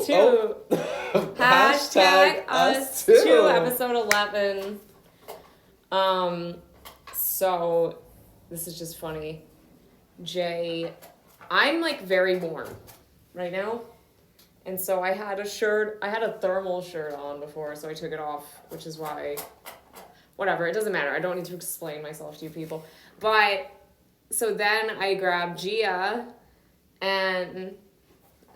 too. Hashtag us too. Episode 11. So this is just funny. Jay, I'm like very warm right now. And so I had a thermal shirt on before, so I took it off, which is why, whatever, it doesn't matter. I don't need to explain myself to you people. But, so then I grabbed Gia, and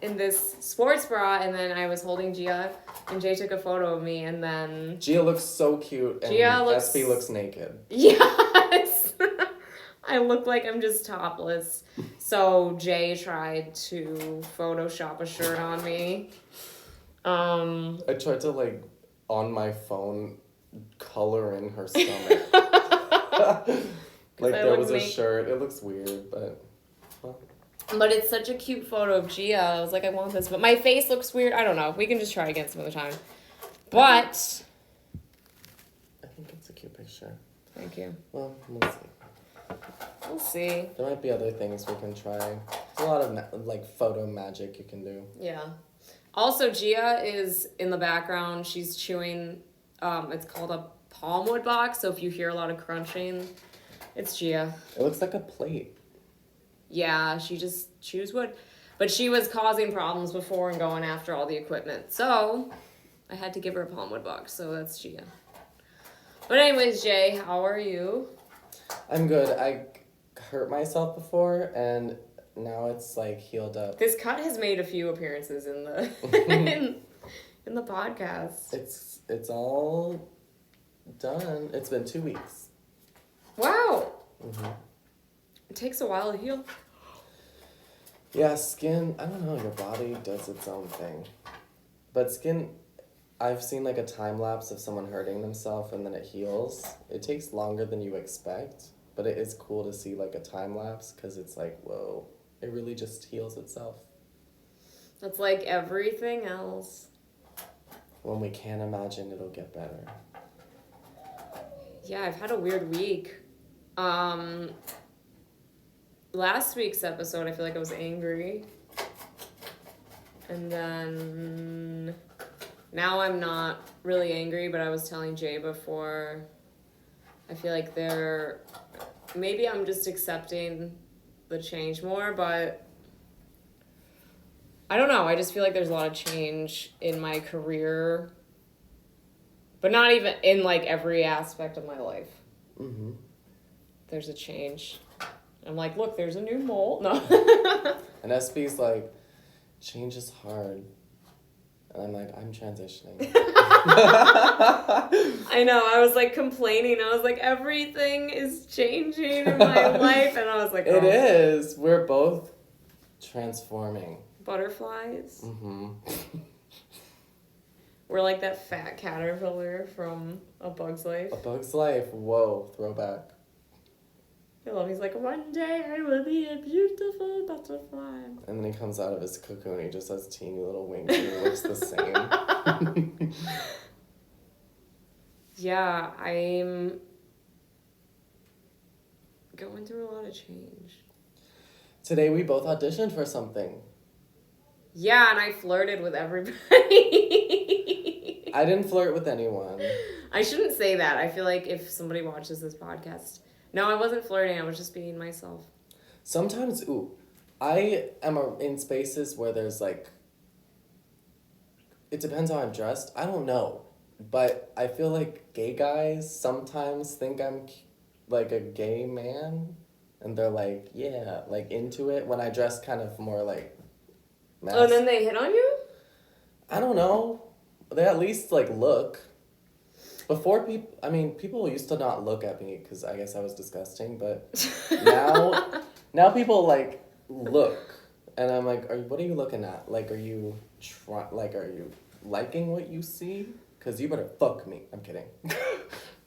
in this sports bra, and then I was holding Gia, and Jay took a photo of me, and then... Gia looks so cute, and SB looks naked. Yes! I look like I'm just topless. So Jay tried to Photoshop a shirt on me. I tried to, like, on my phone, color in her stomach. Like, there was a shirt. It looks weird, but... Well. But it's such a cute photo of Gia. I was like, I want this. But my face looks weird. I don't know. We can just try again some other time. But... I think it's a cute picture. Thank you. Well, we'll see. We'll see. There might be other things we can try. There's a lot of, like, photo magic you can do. Yeah. Also, Gia is in the background. She's chewing, it's called a palmwood box. So if you hear a lot of crunching, it's Gia. It looks like a plate. Yeah, she just chews wood. But she was causing problems before and going after all the equipment. So I had to give her a palmwood box. So that's Gia. But anyways, Jay, how are you? I'm good. I hurt myself before, and now it's, like, healed up. This cut has made a few appearances in the in the podcast. It's all done. It's been 2 weeks. Wow. Mm-hmm. It takes a while to heal. Yeah, skin, I don't know, your body does its own thing. But skin, I've seen, like, a time lapse of someone hurting themselves and then it heals. It takes longer than you expect, but it is cool to see, like, a time lapse because it's like, whoa, it really just heals itself. That's like everything else. When we can't imagine it'll get better. Yeah, I've had a weird week. Last week's episode, I feel like I was angry. And then now I'm not really angry, but I was telling Jay before, I feel like maybe I'm just accepting the change more, but I don't know. I just feel like there's a lot of change in my career, but not even in, like, every aspect of my life. Mm-hmm. There's a change. I'm like, look, there's a new mole. No. And SB's like, change is hard. And I'm like, I'm transitioning. I know. I was, like, complaining. I was like, everything is changing in my life. And I was like, It is. We're both transforming. Butterflies. Mm-hmm. We're like that fat caterpillar from A Bug's Life. A Bug's Life. Whoa, throwback. I love. He's like, one day I will be a beautiful butterfly. And then he comes out of his cocoon. He just has teeny little wings and he looks the same. Yeah, I'm going through a lot of change. Today we both auditioned for something. Yeah, and I flirted with everybody. I didn't flirt with anyone. I shouldn't say that. I feel like if somebody watches this podcast... No, I wasn't flirting. I was just being myself. Sometimes, I am in spaces where there's, like... It depends how I'm dressed. I don't know. But I feel like gay guys sometimes think I'm, like, a gay man. And they're like, yeah, like, into it. When I dress kind of more, like... Oh, and then they hit on you? I don't know. They at least, like, look. Before, people used to not look at me because I guess I was disgusting, but now people, like, look. And I'm like, what are you looking at? Like, are you liking what you see? Because you better fuck me. I'm kidding.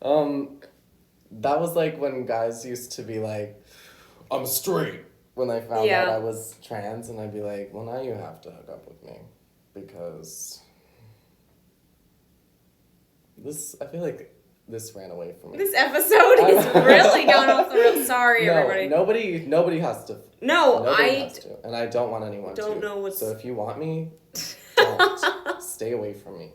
That was, like, when guys used to be like, I'm straight. When they found out I was trans, and I'd be like, well, now you have to hook up with me. Because... I feel like this ran away from me. This episode is really going off the rails. Sorry, everybody. Nobody has to. No, nobody has to, and I don't want anyone to. Don't know what's... So if you want me, Don't. Stay away from me.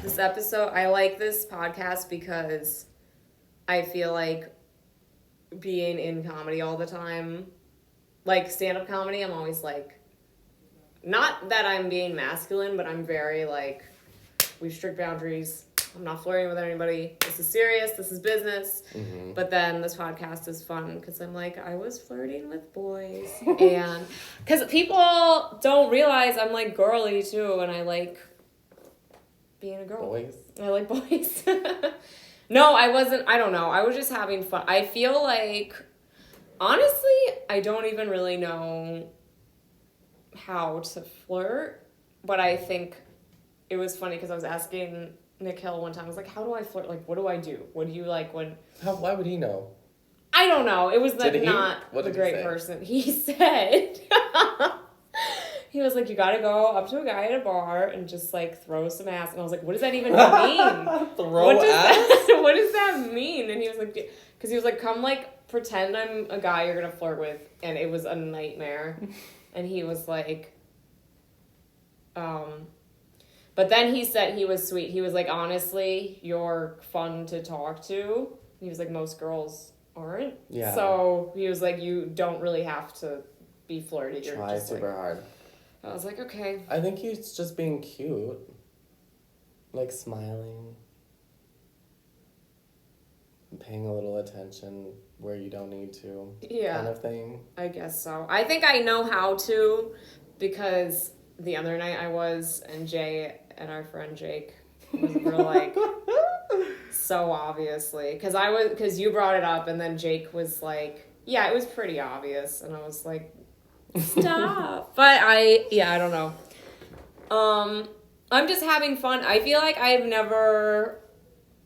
This episode, I like this podcast because I feel like being in comedy all the time, like stand-up comedy, I'm always like, not that I'm being masculine, but I'm very like, we have strict boundaries. I'm not flirting with anybody. This is serious. This is business. Mm-hmm. But then this podcast is fun because I'm like, I was flirting with boys. And because people don't realize I'm like girly too. And I like being a girl. Boys. I like boys. No, I wasn't. I don't know. I was just having fun. I feel like, honestly, I don't even really know how to flirt. But I think it was funny because I was asking Nick Hill one time. I was like, how do I flirt? Like, what do I do? What do you like when... Why would he know? I don't know. It was like Did he? not What the did he great say? person. He said... He was like, you gotta go up to a guy at a bar and just like throw some ass. And I was like, what does that even mean? Throw what does ass? What does that mean? And he was like, because he was like, come like pretend I'm a guy you're gonna flirt with. And it was a nightmare. And he was like, but then he said he was sweet. He was like, honestly, you're fun to talk to. He was like, most girls aren't. Yeah. So he was like, you don't really have to be flirty. You're Try just super like, hard. I was like, okay. I think he's just being cute. Like smiling. Paying a little attention where you don't need to. Yeah. Kind of thing. I guess so. I think I know how to because the other night I was, and Jay and our friend Jake were like, so obviously. Because you brought it up, and then Jake was like, yeah, it was pretty obvious. And I was like, stop. But I don't know. I'm just having fun. I feel like I've never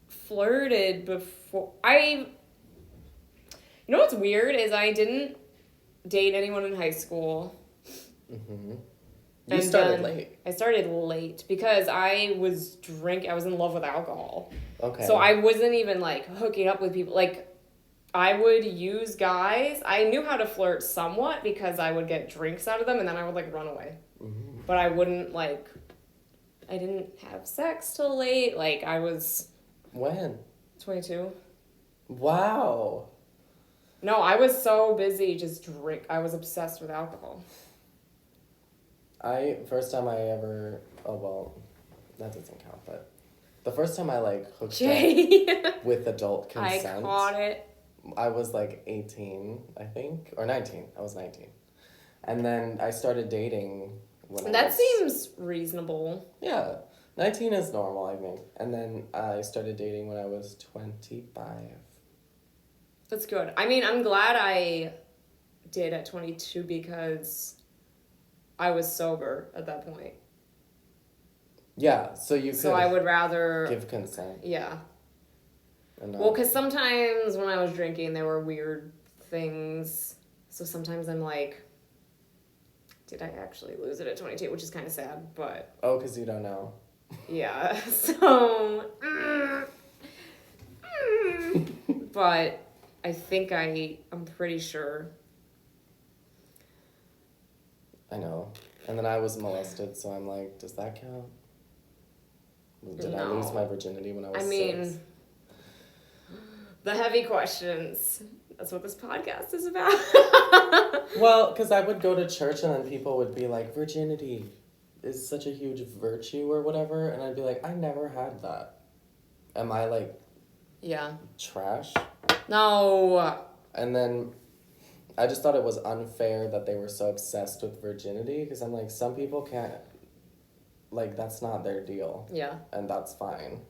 flirted before. You know what's weird is I didn't date anyone in high school. Mm-hmm. You And started then late. I started late because I was I was in love with alcohol. Okay. So I wasn't even like hooking up with people. Like I would use guys. I knew how to flirt somewhat because I would get drinks out of them and then I would like run away. Mm-hmm. But I wouldn't like, I didn't have sex till late. Like I was When? 22. Wow. No, I was so busy just drink. I was obsessed with alcohol. First time I ever, oh well, that doesn't count, but the first time I like hooked Jay. up with adult I consent, caught it. I was like 18, I think, or 19. I was 19. And then I started dating when That seems reasonable. Yeah, 19 is normal, I think. And then I started dating when I was 25. That's good. I mean, I'm glad I did at 22 because I was sober at that point. Yeah, so you could So I would rather... give consent. Yeah. And Well, because sometimes when I was drinking, there were weird things. So sometimes I'm like, did I actually lose it at 22? Which is kind of sad, but... Oh, because you don't know. Yeah, so... But I think I'm pretty sure. I know. And then I was molested, so I'm like, does that count? Did I lose No. my virginity when I was I mean, 6? the heavy questions. That's what this podcast is about. Well, because I would go to church and then people would be like, virginity is such a huge virtue or whatever. And I'd be like, I never had that. Am I like Yeah. trash? No. And then I just thought it was unfair that they were so obsessed with virginity because I'm like, some people can't, like, that's not their deal. Yeah. And that's fine.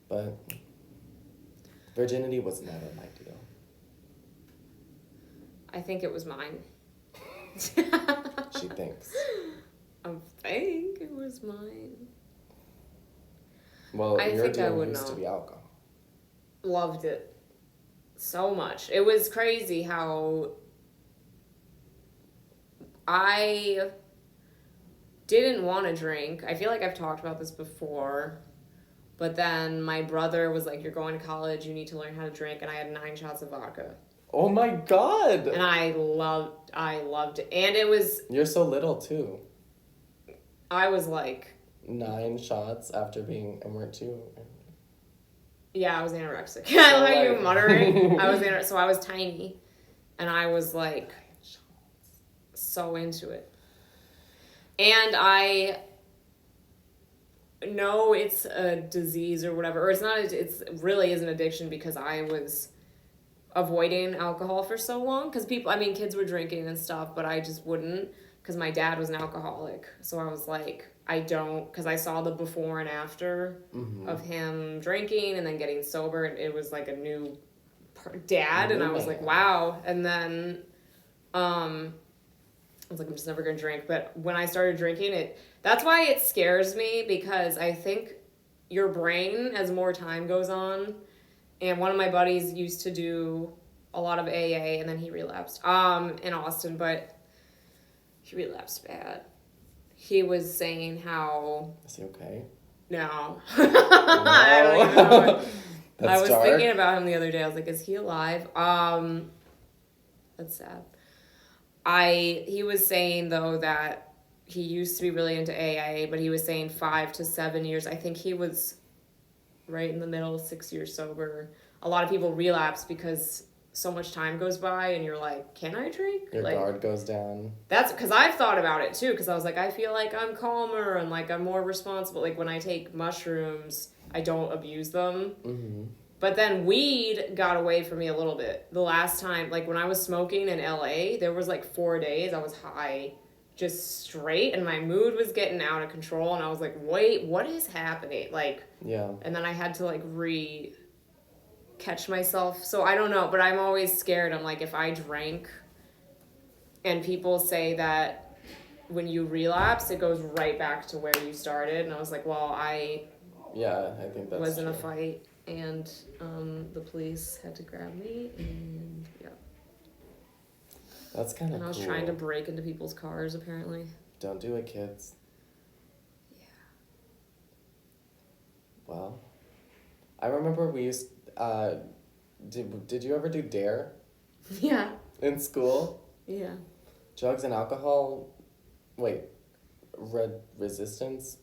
But virginity was never my deal. I think it was mine. She thinks. I think it was mine. Well, I your think I deal would used know. to be alcohol. Loved it so much. It was crazy how I didn't want to drink. I feel like I've talked about this before. But then my brother was like, you're going to college, you need to learn how to drink. And I had 9 shots of vodka. Oh my god! And I loved it. And it was, You're so little too. I was like, 9 shots after being, and weren't you? yeah, I was anorexic. I like how you like- muttering. So I was tiny. And I was like, so into it. And I know it's a disease or whatever, or it's really is an addiction because I was avoiding alcohol for so long. Because kids were drinking and stuff, but I just wouldn't because my dad was an alcoholic. So I was like, I don't, because I saw the before and after of him drinking and then getting sober. And it was like a new dad, and I was like, wow. And then I was like, I'm just never gonna drink. But when I started drinking, that's why it scares me, because I think your brain, as more time goes on, and one of my buddies used to do a lot of AA, and then he relapsed in Austin, but he relapsed bad. He was saying how... Is he okay? No. I don't even know. That's I was dark. thinking about him the other day. I was like, is he alive? That's sad. He was saying, though, that he used to be really into AA, but he was saying 5 to 7 years. I think he was right in the middle, 6 years sober. A lot of people relapse because so much time goes by and you're like, can I drink? Your guard goes down. That's because I've thought about it too, because I was like, I feel like I'm calmer and like I'm more responsible. Like when I take mushrooms, I don't abuse them. Mm-hmm. But then weed got away from me a little bit. The last time, like when I was smoking in LA, there was like 4 days I was high just straight and my mood was getting out of control and I was like, wait, what is happening? Like, yeah. And then I had to like catch myself. So I don't know, but I'm always scared. I'm like, if I drank and people say that when you relapse, it goes right back to where you started. And I was like, well, Yeah, I think that's was in true. a fight and the police had to grab me and yeah. That's kind of And I was cool. trying to break into people's cars apparently. Don't do it, kids. Yeah. Well, I remember we used. Did you ever do DARE Yeah. in school? Yeah. Drugs and alcohol. Wait, resistance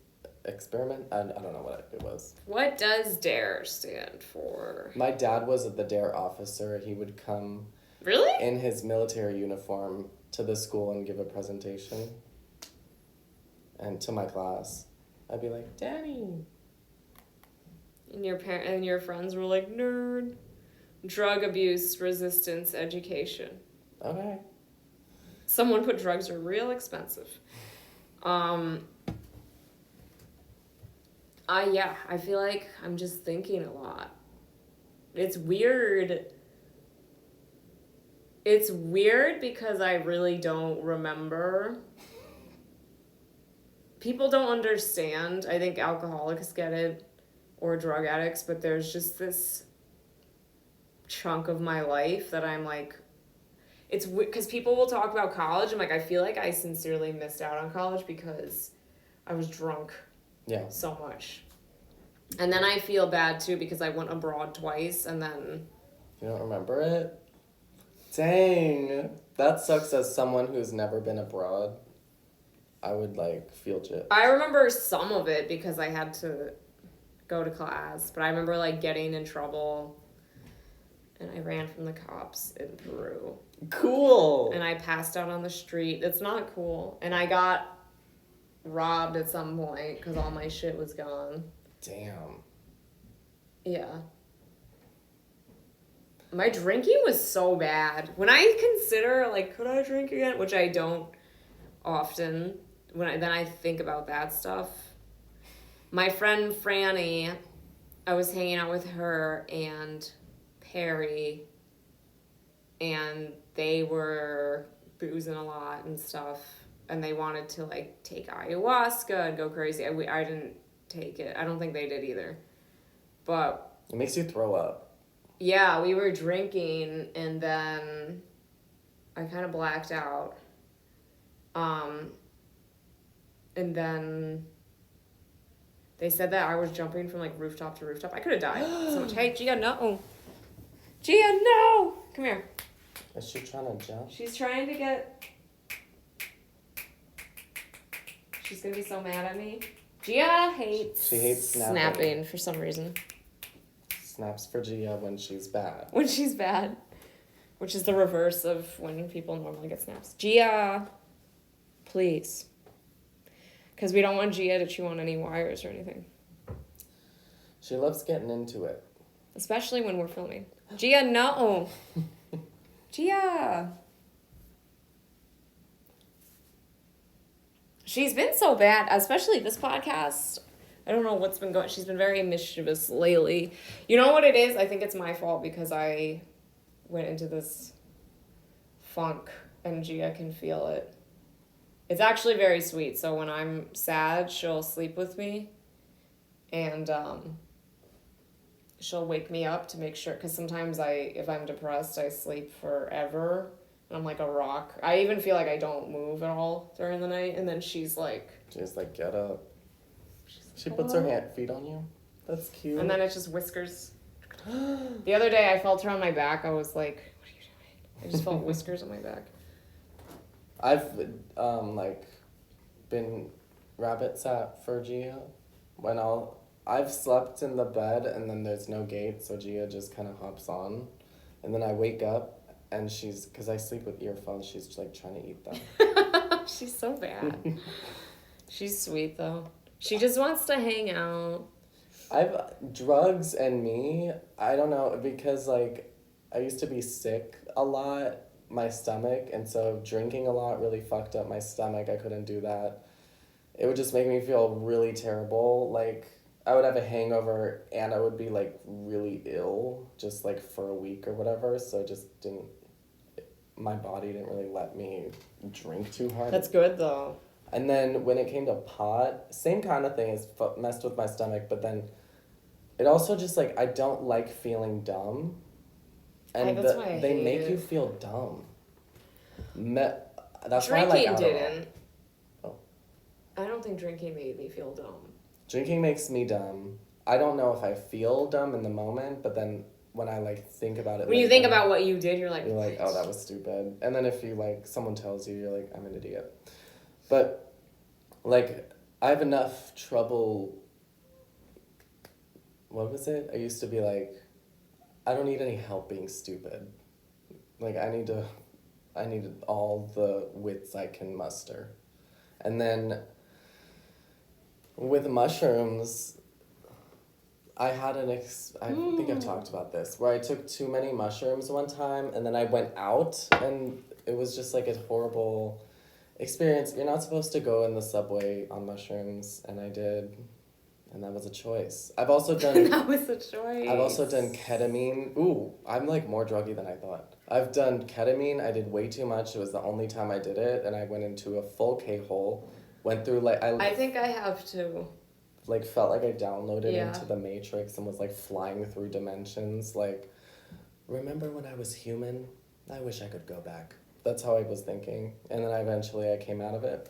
experiment. I don't know what it was. What does DARE stand for? My dad was the DARE officer. He would come Really? in his military uniform to the school and give a presentation. And to my class, I'd be like, Daddy. And your friends were like, nerd. Drug abuse resistance education. Okay. Someone put drugs are real expensive. I feel like I'm just thinking a lot. It's weird. It's weird because I really don't remember. People don't understand. I think alcoholics get it or drug addicts, but there's just this chunk of my life that I'm like, it's because people will talk about college. I'm like, I feel like I sincerely missed out on college because I was drunk Yeah. so much. And then I feel bad too because I went abroad twice and then... You don't remember it? Dang. That sucks as someone who's never been abroad. I would feel jit. I remember some of it because I had to go to class, but I remember getting in trouble and I ran from the cops in Peru. Cool. And I passed out on the street. It's not cool. And I got robbed at some point because all my shit was gone. Damn. Yeah. My drinking was so bad. When I consider, could I drink again? Which I don't often. Then I think about that stuff. My friend Franny, I was hanging out with her and Perry, and they were boozing a lot and stuff, and they wanted to take ayahuasca and go crazy. I didn't take it. I don't think they did either. But It makes you throw up. yeah, we were drinking and then I kind of blacked out. And then they said that I was jumping from rooftop to rooftop. I could have died so much. Hey, Gia, no. Gia, no! Come here. Is she trying to jump? She's trying to get... She's gonna be so mad at me. Gia hates... She hates snapping for some reason. Snaps for Gia when she's bad. When she's bad. Which is the reverse of when people normally get snaps. Gia, please. Because we don't want Gia to chew on any wires or anything. She loves getting into it. Especially when we're filming. Gia, no. Gia. She's been so bad, especially this podcast. I don't know what's been going. She's been very mischievous lately. You know what it is? I think it's my fault because I went into this funk and Gia can feel it. It's actually very sweet. So when I'm sad, she'll sleep with me and she'll wake me up to make sure, because sometimes if I'm depressed, I sleep forever and I'm like a rock. I even feel like I don't move at all during the night, and then she's like, get up. She puts her feet on you. That's cute. and then it's just whiskers. The other day I felt her on my back. I was like, what are you doing? I just felt whiskers on my back. I've been rabbit sat for Gia when I've slept in the bed and then there's no gate, so Gia just kind of hops on, and then I wake up and because I sleep with earphones, she's like trying to eat them. She's so bad. She's sweet though. She just wants to hang out. Drugs and me, I don't know, because like I used to be sick a lot, my stomach, and so drinking a lot really fucked up my stomach. I couldn't do that. It would just make me feel really terrible. Like I would have a hangover and I would be like really ill just like for a week or whatever, so it just my body didn't really let me drink too hard. That's good though. And then when it came to pot, same kind of thing, is messed with my stomach, but then it also just like, I don't like feeling dumb. And that's why I they hate make it. you feel dumb. That's Drinking why I like Adderall. didn't. Oh. I don't think drinking made me feel dumb. Drinking makes me dumb. I don't know if I feel dumb in the moment, but then when I like think about it When you think about what you did, you're like, oh, that was stupid. And then if you like, someone tells you, you're like, I'm an idiot. But like, I have enough trouble. What was it? I used to be like, I don't need any help being stupid. Like, I need all the wits I can muster. And then with mushrooms, I had I think I've talked about this, where I took too many mushrooms one time, and then I went out, and it was just like a horrible experience. You're not supposed to go in the subway on mushrooms, and I did, and that was a choice. I've also done... That was a choice. I've also done ketamine. Ooh, I'm like more druggy than I thought. I've done ketamine. I did way too much. It was the only time I did it, and I went into a full K-hole. Went through like... I think I have too. Like felt like I downloaded into the Matrix and was like flying through dimensions. Like, remember when I was human? I wish I could go back. That's how I was thinking. And then eventually I came out of it.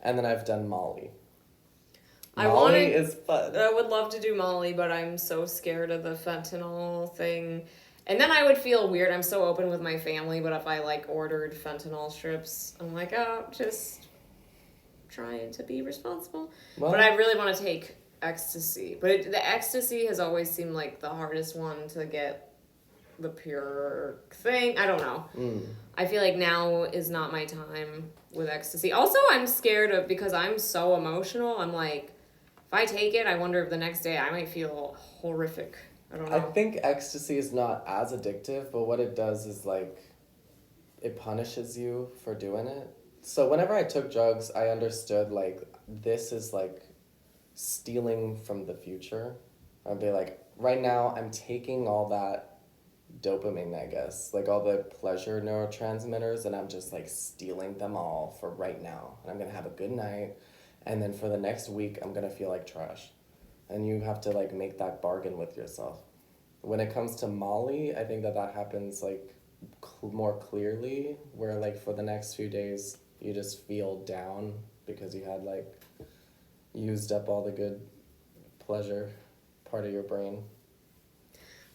And then I've done Molly. Molly is fun. I would love to do Molly, but I'm so scared of the fentanyl thing. And then I would feel weird. I'm so open with my family, but if I like ordered fentanyl strips, I'm like, oh, just trying to be responsible. Well, but I really want to take ecstasy. But the ecstasy has always seemed like the hardest one to get the pure thing. I don't know. I feel like now is not my time with ecstasy. Also, I'm scared of, because I'm so emotional, I'm like, if I take it, I wonder if the next day I might feel horrific. I don't know. I think ecstasy is not as addictive, but what it does is like, it punishes you for doing it. So whenever I took drugs, I understood like, this is like stealing from the future. I'd be like, right now I'm taking all that dopamine, I guess, like all the pleasure neurotransmitters, and I'm just like stealing them all for right now. And I'm gonna have a good night, and then for the next week, I'm gonna feel like trash. And you have to like make that bargain with yourself. When it comes to Molly, I think that happens like more clearly, where like for the next few days, you just feel down because you had like used up all the good pleasure part of your brain.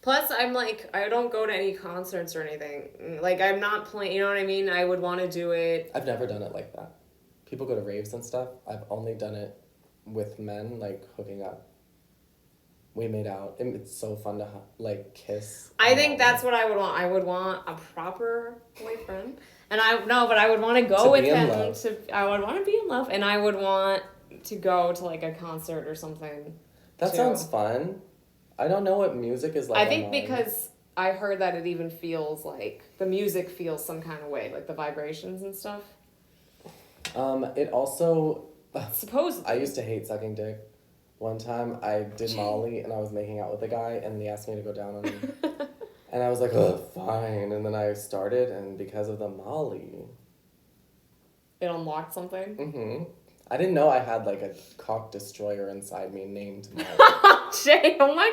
Plus, I'm like, I don't go to any concerts or anything. Like, I'm not playing, you know what I mean? I would want to do it. I've never done it like that. People go to raves and stuff. I've only done it with men, like, hooking up. We made out. And it's so fun to, like, kiss. I think that's what I would want. I would want a proper boyfriend. And but I would want to go To with be in him. love. I would want to be in love. And I would want to go to, like, a concert or something. That too. sounds fun. I don't know what music is like. I think online. because I heard that it even feels like the music feels some kind of way, like the vibrations and stuff. It also. Supposedly. I used to hate sucking dick. One time I did Molly and I was making out with a guy and he asked me to go down on him. And I was like, oh, fine. And then I started, and because of the Molly. It unlocked something. Mm-hmm. I didn't know I had like a cock destroyer inside me named Molly. Jay, oh my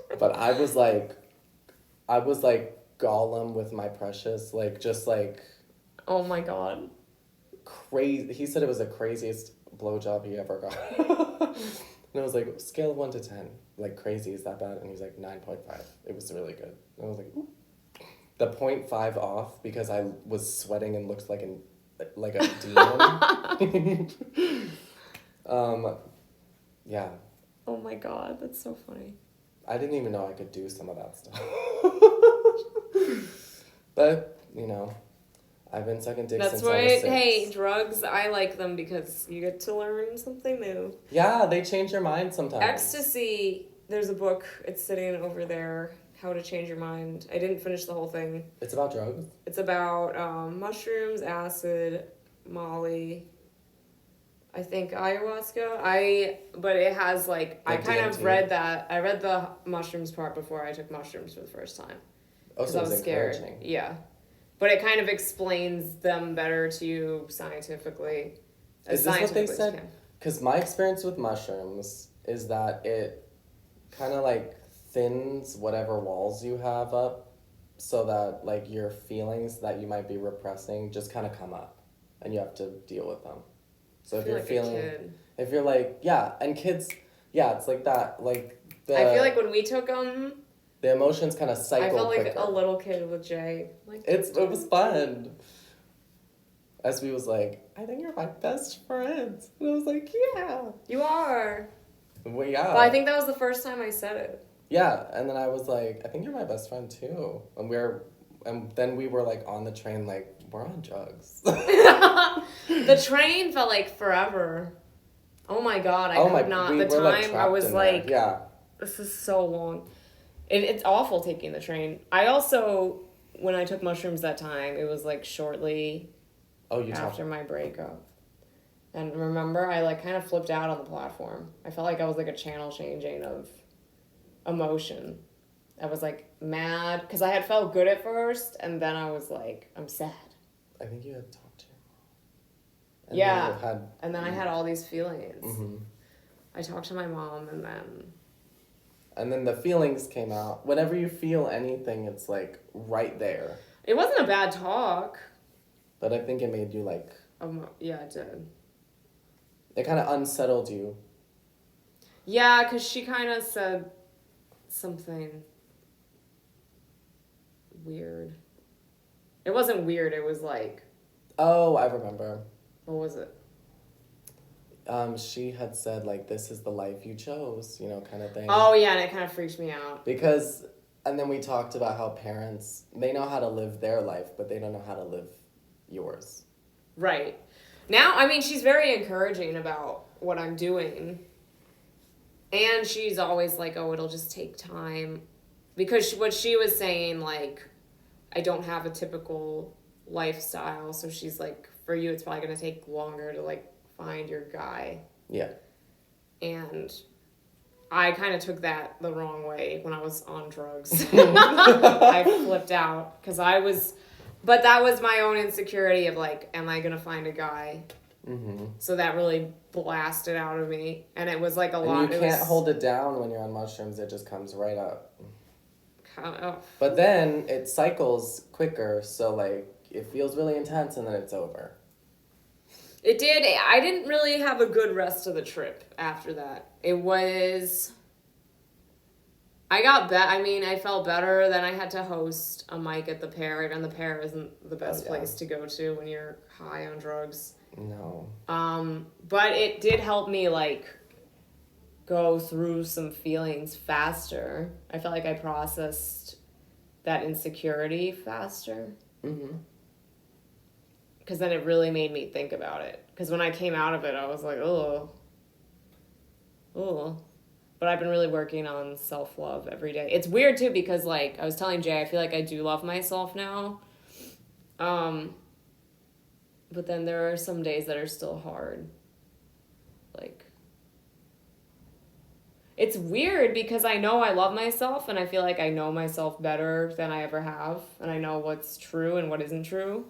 god. But I was like Gollum with my precious, like just like Oh my god. crazy. He said it was the craziest blowjob he ever got. And I was like, scale of 1 to 10. Like, crazy, is that bad? And he's like, 9.5. It was really good. And I was like, ooh. The 0.5 off because I was sweating and looked like a demon. Yeah. Oh my god, that's so funny. I didn't even know I could do some of that stuff. But, you know, I've been sucking dick That's since I why, was 6. hey, drugs, I like them because you get to learn something new. Yeah, they change your mind sometimes. Ecstasy, there's a book, it's sitting over there, How to Change Your Mind. I didn't finish the whole thing. It's about drugs? It's about mushrooms, acid, Molly, I think ayahuasca. But it has like I kind of DMT. read that. I read the mushrooms part before I took mushrooms for the first time. Oh, so I it was was scared. encouraging. Yeah. But it kind of explains them better to you scientifically. Is this what they scientifically as you said? can. Because my experience with mushrooms is that it kind of like thins whatever walls you have up so that like your feelings that you might be repressing just kind of come up and you have to deal with them. So I if feel you're like feeling, a kid. if you're like, yeah, and kids, yeah, it's like that. Like I feel like when we took them, the emotions kind of cycle I felt like quicker. a little kid with Jay. Like It was fun. SB was like, I think you're my best friend. And I was like, yeah. You are. Well, yeah. But I think that was the first time I said it. Yeah, and then I was like, I think you're my best friend too. And then we were like on the train, like, we're on drugs. The train felt like forever. Oh my god, I could not. we The were, like, time I trapped was in there. like, yeah. this is so long. It's awful taking the train. I also, when I took mushrooms that time, it was like shortly Oh, you after talked. my breakup. And remember, I like kind of flipped out on the platform. I felt like I was like a channel changing of emotion. I was like mad because I had felt good at first, and then I was like, I'm sad. I think you had talked to your mom. Yeah. You had, And then I had all these feelings. mm-hmm. I talked to my mom, And then the feelings came out. Whenever you feel anything, it's like right there. it wasn't a bad talk. But I think it made you like, Yeah, it did. it kind of unsettled you. Yeah, because she kind of said something weird. It wasn't weird. It was like, Oh, I remember. what was it? She had said like, this is the life you chose, you know, kind of thing. Oh, yeah, and it kind of freaked me out. Because, and then we talked about how parents, they know how to live their life, but they don't know how to live yours. Right. Now, I mean, she's very encouraging about what I'm doing. And she's always like, oh, it'll just take time. Because what she was saying, like, I don't have a typical lifestyle. So she's like, for you, it's probably going to take longer to, like, find your guy. Yeah. And I kind of took that the wrong way when I was on drugs. I flipped out because but that was my own insecurity of like, am I going to find a guy? Mm-hmm. So that really blasted out of me. And it was like a lot. And you can't hold it down when you're on mushrooms. It just comes right up. Oh. But then it cycles quicker. So like, it feels really intense and then it's over. It did. I didn't really have a good rest of the trip after that. It was I got I mean, I felt better. Then I had to host a mic at the Pear, and the Pear isn't the best yeah. place to go to when you're high on drugs. No. But it did help me, like, go through some feelings faster. I felt like I processed that insecurity faster. Mm-hmm. Because then it really made me think about it. Because when I came out of it, I was like, oh. But I've been really working on self-love every day. It's weird, too, because, like, I was telling Jay, I feel like I do love myself now. But then there are some days that are still hard. Like, it's weird because I know I love myself and I feel like I know myself better than I ever have. And I know what's true and what isn't true.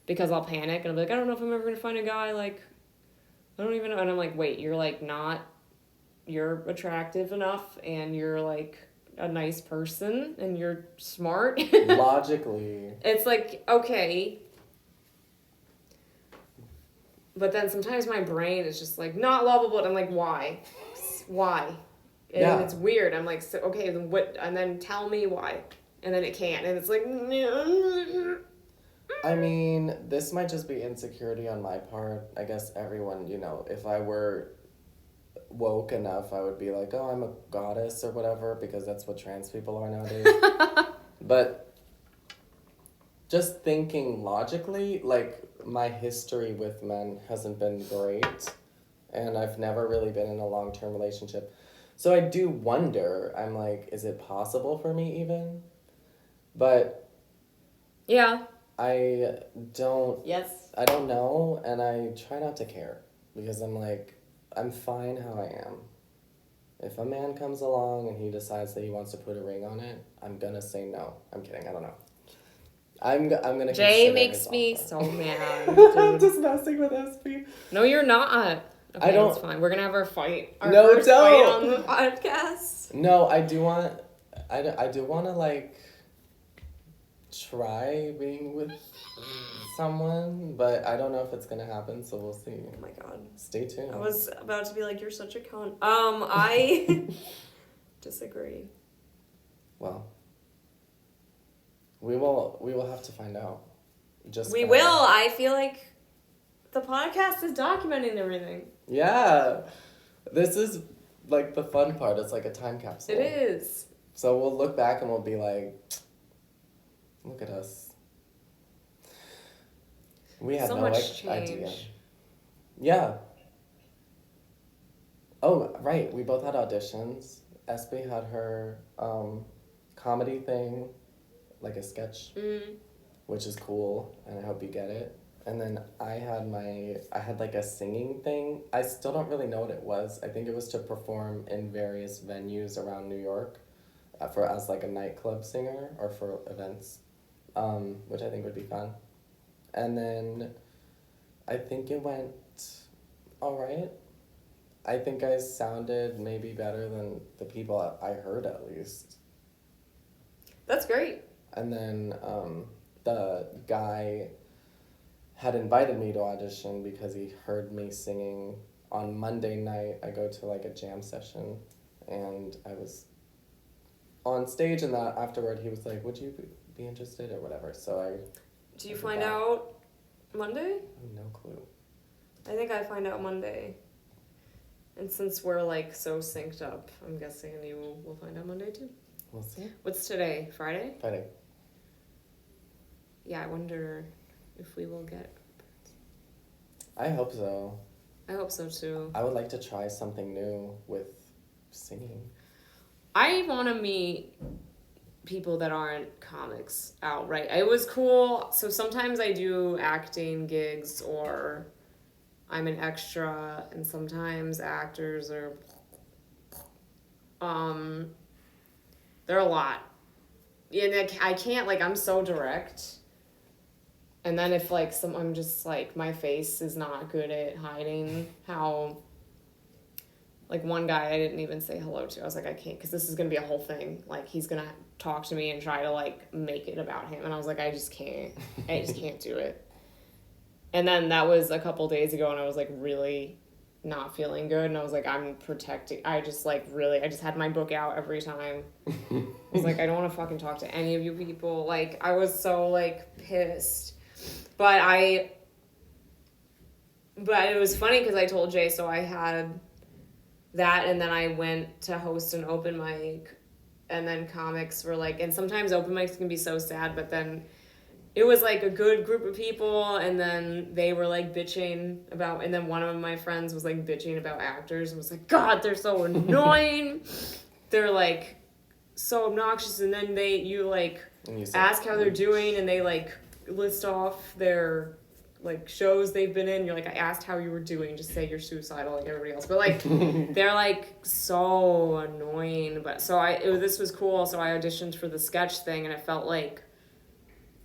Because I'll panic and I'll be like, I don't know if I'm ever going to find a guy, like, I don't even know. And I'm like, wait, you're, like, not, you're attractive enough and you're, like, a nice person and you're smart. Logically. It's like, okay. But then sometimes my brain is just, like, not lovable. And I'm like, why? Why? And Yeah. it's weird. I'm like, so, okay, then what? And then tell me why. And then it can't. And it's like, I mean, this might just be insecurity on my part. I guess everyone, you know, if I were woke enough, I would be like, oh, I'm a goddess or whatever, because that's what trans people are nowadays. But just thinking logically, like, my history with men hasn't been great, and I've never really been in a long-term relationship. So I do wonder, I'm like, is it possible for me even? But yeah. I don't Yes. know, and I try not to care, because I'm like, I'm fine how I am. If a man comes along and he decides that he wants to put a ring on it, I'm gonna say no. I'm kidding, I don't know. I'm gonna Jay consider makes his me offer. so mad. I'm Dude. just messing with SP. No, you're not. Okay, I don't- It's fine. We're gonna have our fight. Our No, first don't. fight on the podcast. No, I do want to, like, try being with someone, but I don't know if it's gonna happen, so we'll see. Oh my god. Stay tuned. I was about to be like, you're such a cunt. I disagree. Well, we will have to find out. We will. I feel like the podcast is documenting everything. Yeah. This is, like, the fun part. It's like a time capsule. It is. So we'll look back and we'll be like, look at us. We had So no much idea. change. Yeah. Oh, right. We both had auditions. Espy had her comedy thing, like a sketch, which is cool, and I hope you get it. And then I had like a singing thing. I still don't really know what it was. I think it was to perform in various venues around New York, as like a nightclub singer or for events, which I think would be fun. And then I think it went all right. I think I sounded maybe better than the people I heard, at least. That's great. And then the guy had invited me to audition because he heard me singing on Monday night. I go to like a jam session, and I was on stage, and that afterward he was like, would you be interested or whatever? So Do you find out Monday? I have no clue. I think I find out Monday. And since we're like so synced up, I'm guessing you will find out Monday too. We'll see. What's today? Friday? Friday. Yeah, I wonder if we will get. I hope so. I hope so too. I would like to try something new with singing. I want to meet people that aren't comics outright. It was cool. So sometimes I do acting gigs or I'm an extra, and sometimes actors are they're a lot. Yeah, I can't, like, I'm so direct. And then if like I'm just like, my face is not good at hiding how, like, one guy I didn't even say hello to. I was like, I can't, because this is going to be a whole thing. Like, he's going to talk to me and try to, like, make it about him. And I was like, I just can't do it. And then that was a couple days ago, and I was, like, really not feeling good, and I was like, I'm protecting. I just like really, I just had my book out every time. I was like, I don't want to fucking talk to any of you people. Like, I was so like pissed, but it was funny because I told Jay, so I had that, and then I went to host an open mic, and then comics were like, and sometimes open mics can be so sad, but then it was like a good group of people, and then they were like bitching about, and then one of my friends was like bitching about actors and was like, God, they're so annoying. They're like so obnoxious, and then you like ask how they're doing, and they like list off their like shows they've been in. You're like, I asked how you were doing, just say you're suicidal like everybody else. But like they're like so annoying. But so this was cool. So I auditioned for the sketch thing, and it felt like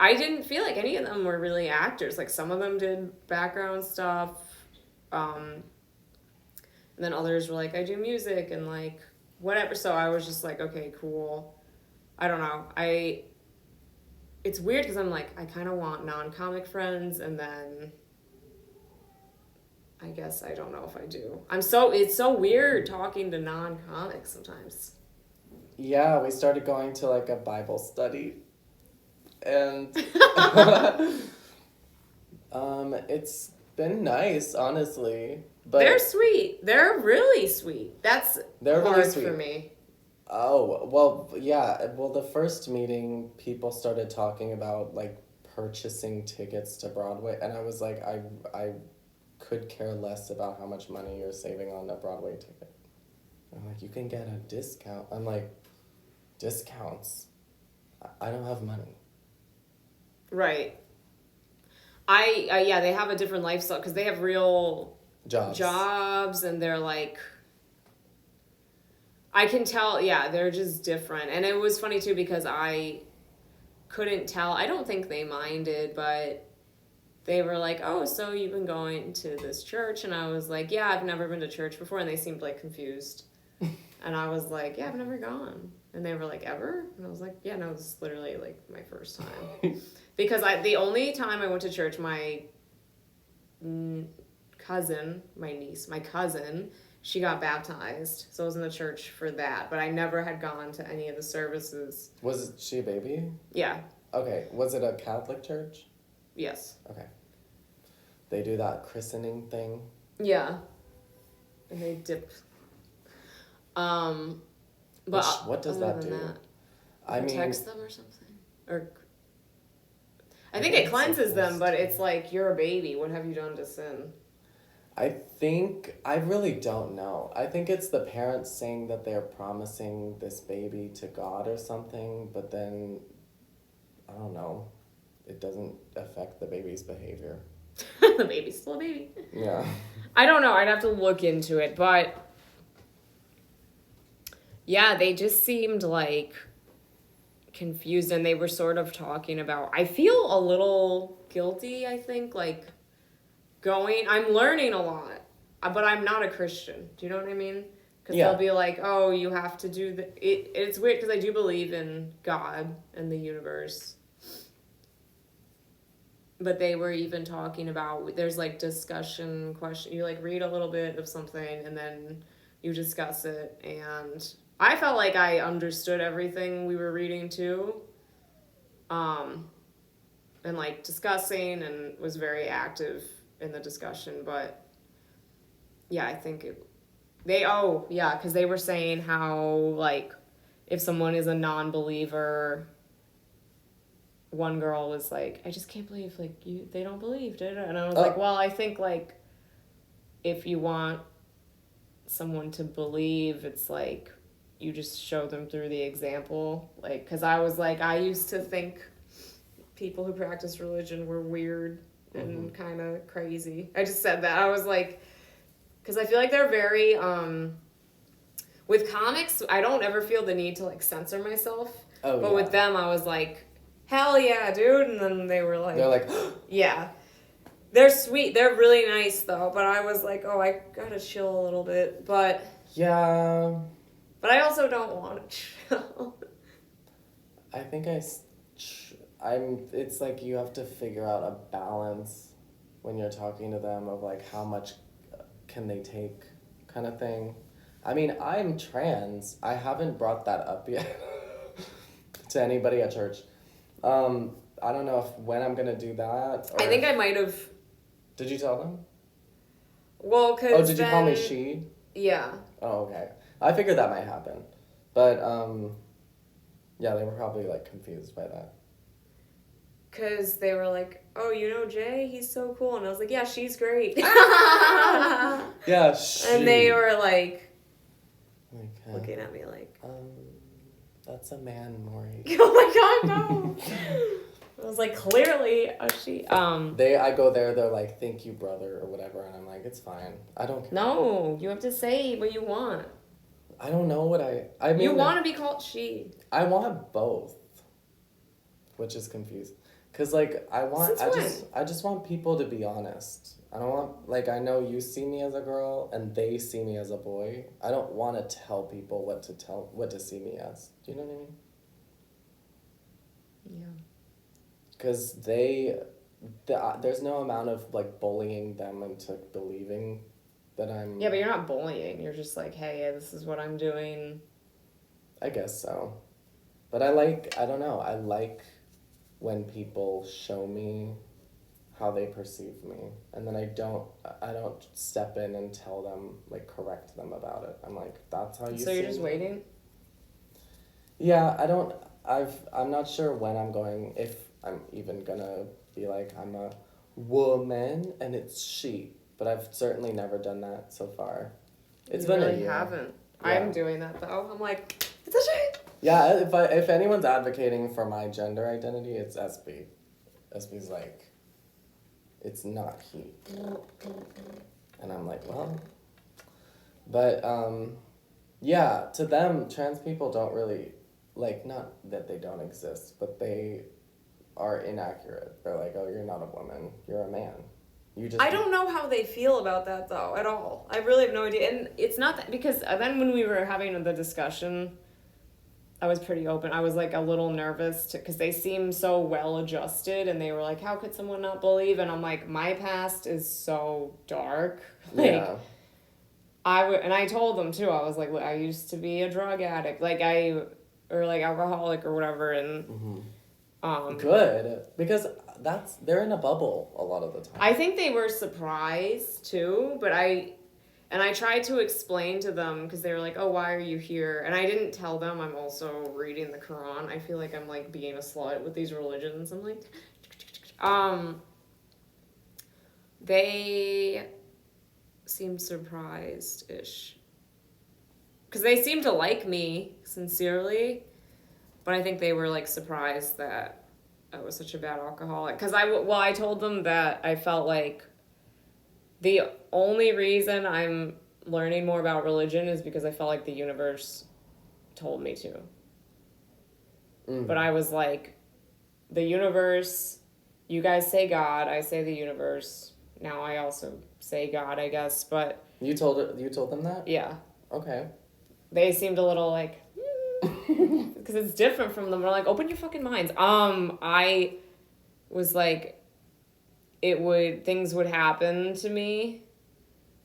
I didn't feel like any of them were really actors. Like some of them did background stuff. And then others were like, I do music and like whatever. So I was just like, okay, cool. I don't know. It's weird because I'm like, I kind of want non-comic friends, and then I guess I don't know if I do. It's so weird talking to non-comics sometimes. Yeah, we started going to like a Bible study. And it's been nice, honestly. But they're sweet. They're really sweet. They're hard really sweet for me. Oh, well, yeah. Well, the first meeting, people started talking about like purchasing tickets to Broadway, and I was like, I could care less about how much money you're saving on a Broadway ticket. I'm like, you can get a discount. I'm like, discounts? I don't have money. Right. Yeah, they have a different lifestyle because they have real jobs, and they're like, I can tell, yeah, they're just different. And it was funny too because I couldn't tell. I don't think they minded, but they were like, oh, so you've been going to this church? And I was like, yeah, I've never been to church before. And they seemed like confused. And I was like, yeah, I've never gone. And they were like, ever? And I was like, yeah, no, this is literally like my first time. Because the only time I went to church, my cousin, she got baptized. So I was in the church for that. But I never had gone to any of the services. Was she a baby? Yeah. Okay. Was it a Catholic church? Yes. Okay. They do that christening thing? Yeah. And they dip. But what does that do? I mean, protects them or something? Or I think it cleanses them, but it's like, you're a baby. What have you done to sin? I really don't know. I think it's the parents saying that they're promising this baby to God or something, but then, I don't know, it doesn't affect the baby's behavior. The baby's still a baby. Yeah. I don't know. I'd have to look into it, but yeah, they just seemed like confused, and they were sort of talking about, I feel a little guilty, I think, like I'm learning a lot, but I'm not a Christian. Do you know what I mean? Because they'll be like, oh, you have to do it's weird because I do believe in God and the universe. But they were even talking about, there's like discussion question. You like read a little bit of something and then you discuss it. And I felt like I understood everything we were reading too. And like discussing, and was very active in the discussion. But yeah, I think because they were saying how like if someone is a non-believer, one girl was like, I just can't believe like they don't believe, did it? And I was like, well, I think like if you want someone to believe, it's like you just show them through the example. Like, because I was like, I used to think people who practice religion were weird and kind of crazy. I just said that. I was like, because I feel like they're very with comics, I don't ever feel the need to like censor myself. But with them, I was like, hell yeah, dude. And then they're like, yeah. They're sweet. They're really nice, though. But I was like, oh, I gotta chill a little bit. But yeah. But I also don't want to chill. I think it's like you have to figure out a balance when you're talking to them of like how much can they take kind of thing. I mean, I'm trans. I haven't brought that up yet to anybody at church. I don't know when I'm gonna do that. I think I might have. Did you tell them? Well, cause Oh, did you call me she? Yeah. Oh, okay. I figured that might happen, but yeah, they were probably like confused by that. Cause they were like, "Oh, you know Jay? He's so cool," and I was like, "Yeah, she's great." Yeah, she. And they were like Okay. looking at me like, That's a man, Maury. "Oh my god, no!" I was like, "Clearly, a she." I go there. They're like, "Thank you, brother," or whatever, and I'm like, "It's fine. I don't care." No, you have to say what you want. I don't know what I mean. You want to be called she. I want both, which is confusing. Cause like I just want people to be honest. I don't want like I know you see me as a girl and they see me as a boy. I don't want to tell people what to see me as. Do you know what I mean? Yeah. Cause there's no amount of like bullying them into believing that I'm. Yeah, but you're not bullying. You're just like, "Hey, this is what I'm doing." I guess so, but I don't know. I like when people show me how they perceive me, and then I don't step in and tell them, like, correct them about it. I'm like, that's how you So you're see just me? waiting? Yeah, I'm not sure when I'm going, if I'm even gonna be like, I'm a woman and it's she, but I've certainly never done that so far. It's You been really a year. haven't. Yeah. I'm doing that though. I'm like, it's a she. Yeah, if anyone's advocating for my gender identity, it's SB. SB's like, it's not he. And I'm like, well. But, yeah, to them, trans people don't really, like, not that they don't exist, but they are inaccurate. They're like, oh, you're not a woman, you're a man. I don't know how they feel about that though, at all. I really have no idea. And it's not that, because then when we were having the discussion, I was pretty open. I was like a little nervous because they seem so well adjusted and they were like, how could someone not believe? And I'm like, my past is so dark. Like, Yeah. and I told them too, I was like, I used to be a drug addict, or like alcoholic or whatever. And, Good, because they're in a bubble a lot of the time. I think they were surprised too, but I tried to explain to them because they were like, "Oh, why are you here?" And I didn't tell them I'm also reading the Quran. I feel like I'm like being a slut with these religions. I'm like, they seemed surprised-ish because they seemed to like me sincerely, but I think they were like surprised that I was such a bad alcoholic. Because I told them that I felt like the only reason I'm learning more about religion is because I felt like the universe told me to. But I was like, the universe, you guys say God, I say the universe. Now I also say God, I guess, but... You told them that? Yeah. Okay. They seemed a little like... Because it's different from them. They're like, open your fucking minds. I was like... things would happen to me,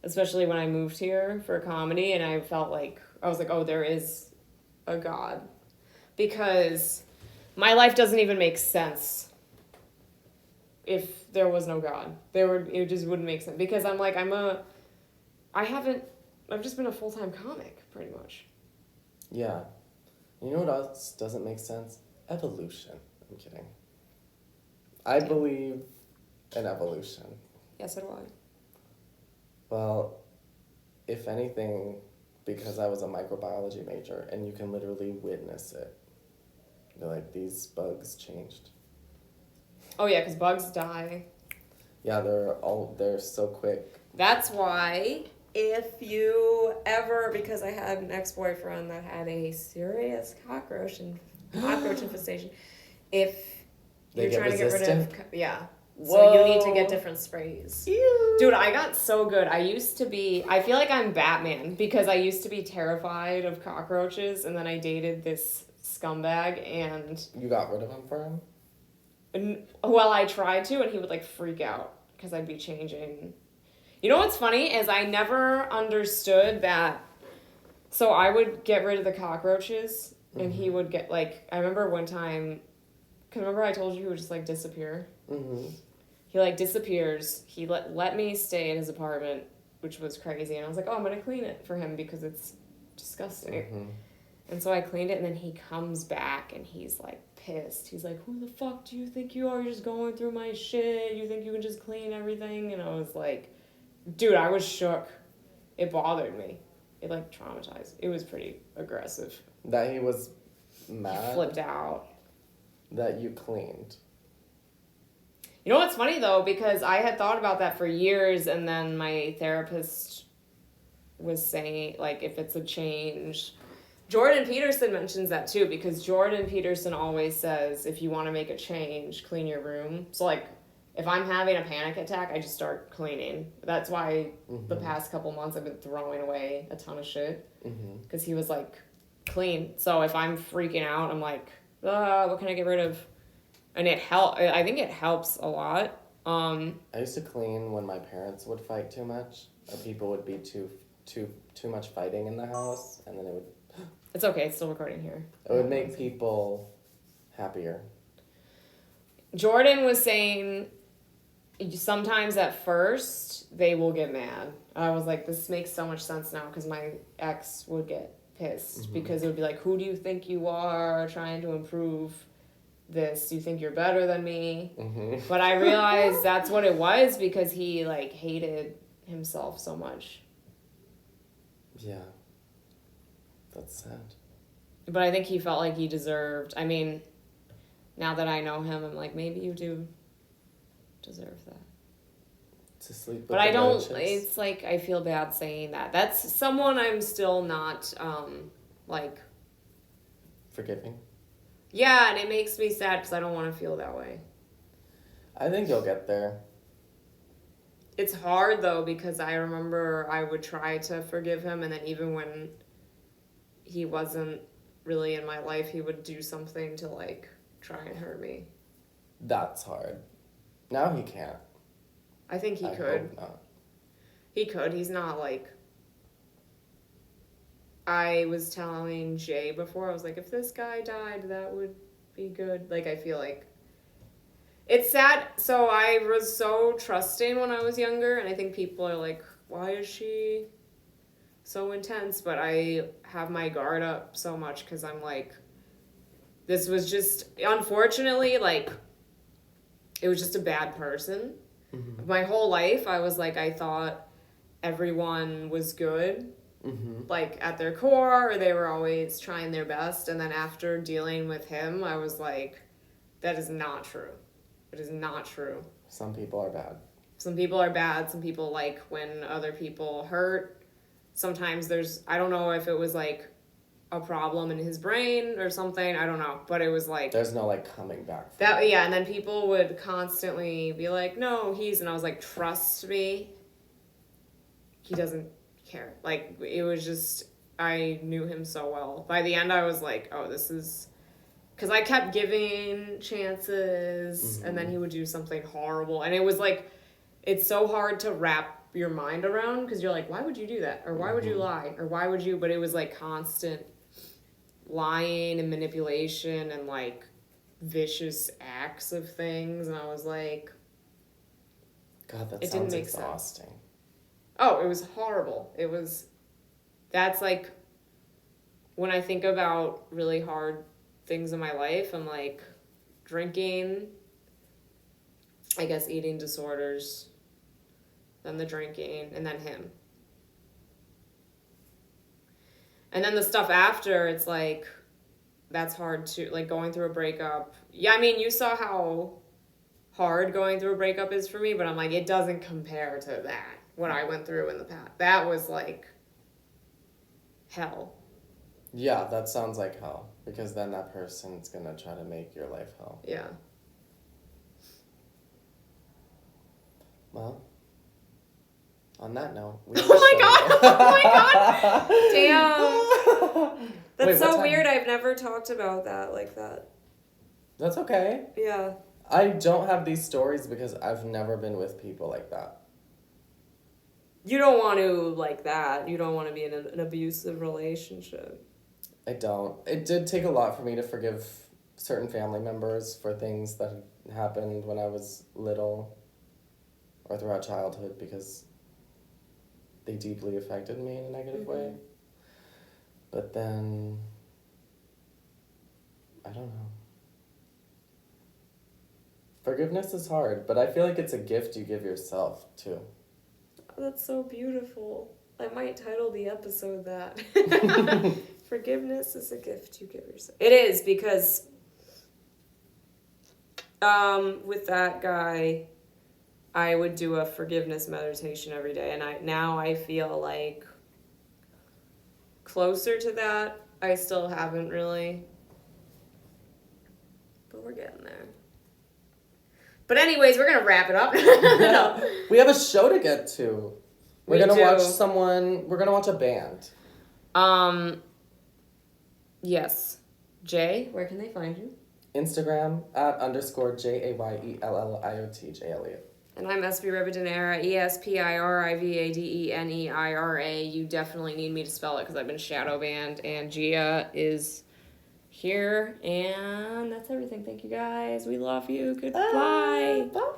especially when I moved here for comedy, and I felt like, I was like, oh, there is a God. Because my life doesn't even make sense if there was no God. It just wouldn't make sense. Because I'm like, I've just been a full-time comic, pretty much. Yeah. You know what else doesn't make sense? Evolution. I'm kidding. I believe in evolution. Yes, so do I. Well, if anything, because I was a microbiology major and you can literally witness it. They're like, these bugs changed. Oh yeah, because bugs die. Yeah, they're so quick. That's why if you ever, because I had an ex-boyfriend that had a serious cockroach infestation, if They you're get trying resistant? to get rid of, yeah. Whoa. So you need to get different sprays. Ew. Dude, I got so good. I feel like I'm Batman because I used to be terrified of cockroaches and then I dated this scumbag and... You got rid of them for him? Well, I tried to and he would like freak out because I'd be changing. You know what's funny is I never understood that. So I would get rid of the cockroaches, and he would get, like, I remember one time, because remember I told you he would just, like, disappear? Mm-hmm. He, like, disappears. He let me stay in his apartment, which was crazy. And I was like, oh, I'm going to clean it for him because it's disgusting. Mm-hmm. And so I cleaned it, and then he comes back, and he's, like, pissed. He's like, who the fuck do you think you are? You're just going through my shit. You think you can just clean everything? And I was like, dude, I was shook. It bothered me. It, like, traumatized. It was pretty aggressive. That he was He mad flipped out. that you cleaned. You know what's funny, though? Because I had thought about that for years, and then my therapist was saying, like, if it's a change. Jordan Peterson mentions that, too, because Jordan Peterson always says, if you want to make a change, clean your room. So, like, if I'm having a panic attack, I just start cleaning. That's why the past couple months I've been throwing away a ton of shit. Because he was like, clean. So if I'm freaking out, I'm like, what can I get rid of? And I think it helps a lot. I used to clean when my parents would fight too much, or people would be too much fighting in the house, and then It's okay, it's still recording here. it would make people happier. Jordan was saying sometimes at first they will get mad. I was like, this makes so much sense now because my ex would get pissed because it would be like, who do you think you are trying to improve this? You think you're better than me? But I realized that's what it was because he like hated himself so much. Yeah. That's sad. But I think he felt like he deserved. I mean, now that I know him, I'm like, maybe you do deserve that. To sleep with But I the don't, roaches. it's like, I feel bad saying that. That's someone I'm still not, like... Forgiving? Yeah, and it makes me sad because I don't want to feel that way. I think you'll get there. It's hard, though, because I remember I would try to forgive him, and then even when he wasn't really in my life, he would do something to, like, try and hurt me. That's hard. Now he can't. I think he I could. hope not. He could. He's not, like... I was telling Jay before, I was like, if this guy died, that would be good. Like, I feel like... It's sad. So I was so trusting when I was younger, and I think people are like, why is she so intense? But I have my guard up so much because I'm like, this was just, unfortunately, like, it was just a bad person. My whole life, I was like, I thought everyone was good, like, at their core, or they were always trying their best. And then after dealing with him, I was like, that is not true. It is not true. Some people are bad. Some people are bad. Some people like when other people hurt. Sometimes there's, I don't know if it was like a problem in his brain or something. I don't know. But it was like... There's no, like, coming back from that. it. Yeah, and then people would constantly be like, no, he's... And I was like, trust me. He doesn't care. Like, it was just... I knew him so well. By the end, I was like, oh, this is... Because I kept giving chances, and then he would do something horrible. And it was like, it's so hard to wrap your mind around, because you're like, why would you do that? Or why would you lie? Or why would you... But it was like constant lying and manipulation and like vicious acts of things. And I was like... God, that It didn't sounds make sense. exhausting. Oh, it was horrible. It was... That's like... When I think about really hard things in my life, I'm like, drinking, I guess eating disorders, then the drinking, and then him. And then the stuff after, it's like, that's hard to, like, going through a breakup. Yeah, I mean, you saw how hard going through a breakup is for me, but I'm like, it doesn't compare to that, what I went through in the past. That was like hell. Yeah, that sounds like hell. Because then that person's gonna try to make your life hell. Yeah. Well, on that note, we Oh my god! Oh my god! Damn. That's Wait, what so time? weird. I've never talked about that like that. That's okay. Yeah. I don't have these stories because I've never been with people like that. You don't want to like that. You don't want to be in an abusive relationship. I don't. It did take a lot for me to forgive certain family members for things that had happened when I was little or throughout childhood because they deeply affected me in a negative way. But then, I don't know. Forgiveness is hard, but I feel like it's a gift you give yourself, too. Oh, that's so beautiful. I might title the episode that. Forgiveness is a gift you give yourself. It is because with that guy, I would do a forgiveness meditation every day, and I feel like closer to that. I still haven't really, but we're getting there. But anyways, we're gonna wrap it up. No. We have a show to get to. We're We gonna do. we're gonna watch a band. Yes. Jay, where can they find you? Instagram @_JAYELLIOT JLE. And I'm Espy Rivadeneira, ESPIRIVADENEIRA. You definitely need me to spell it because I've been shadow banned. And Gia is here. And that's everything. Thank you guys. We love you. Goodbye. Bye.